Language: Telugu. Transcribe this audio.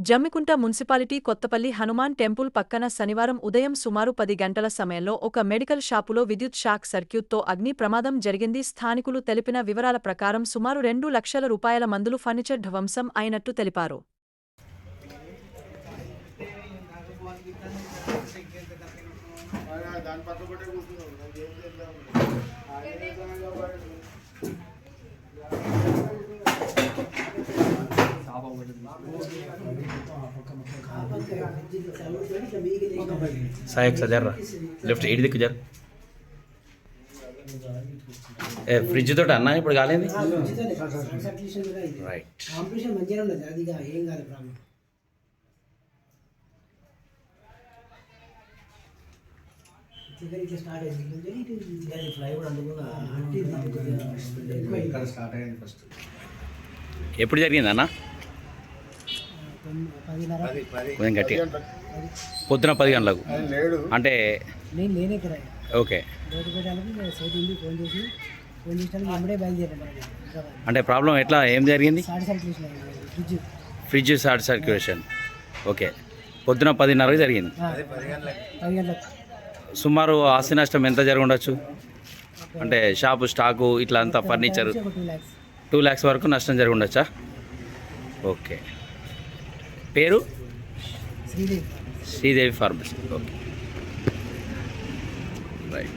జమ్మికుంట మున్సిపాలిటీ కొత్తపల్లి హనుమాన్ టెంపుల్ పక్కన శనివారం ఉదయం సుమారు 10 గంటల సమయంలో ఒక మెడికల్ షాపులో విద్యుత్ షాక్ సర్క్యూట్తో అగ్ని ప్రమాదం జరిగింది. స్థానికులు తెలిపిన వివరాల ప్రకారం సుమారు 2 లక్షల రూపాయల మందులు ఫర్నిచర్ ధ్వంసం అయినట్టు తెలిపారు. साहब सजर लेफ्ट एडी दिक्कु जर ए फ्रिज तो అన్న ఇప్పుడు కాలేంది రైట్ కాంపిటీషన్ మంచిగా ఉన్నది అదిగా ఏం కాదు ప్రాబ్లం ఇట్లా స్టార్ట్ అయింది ఇది ఫ్లై కూడా అందుకున్నా ఇక్కడ స్టార్ట్ అయ్యింది ఫస్ట్ ఎప్పుడు జరిగింది అన్న కొంచెం గట్టిగా పొద్దున 10 గంటలకు అంటే ఓకే అంటే ప్రాబ్లం ఎట్లా ఏం జరిగింది ఫ్రిడ్జ్ షార్ట్ సర్క్యులేషన్ ఓకే పొద్దున 10:30కి జరిగింది సుమారు ఆస్తి నష్టం ఎంత జరిగి ఉండొచ్చు అంటే షాపు స్టాకు ఇట్లా అంతా ఫర్నిచర్ 2 lakhs వరకు నష్టం జరిగి ఉండొచ్చా ఓకే పేరు శ్రీదేవి ఫార్మసీ ఓకే రైట్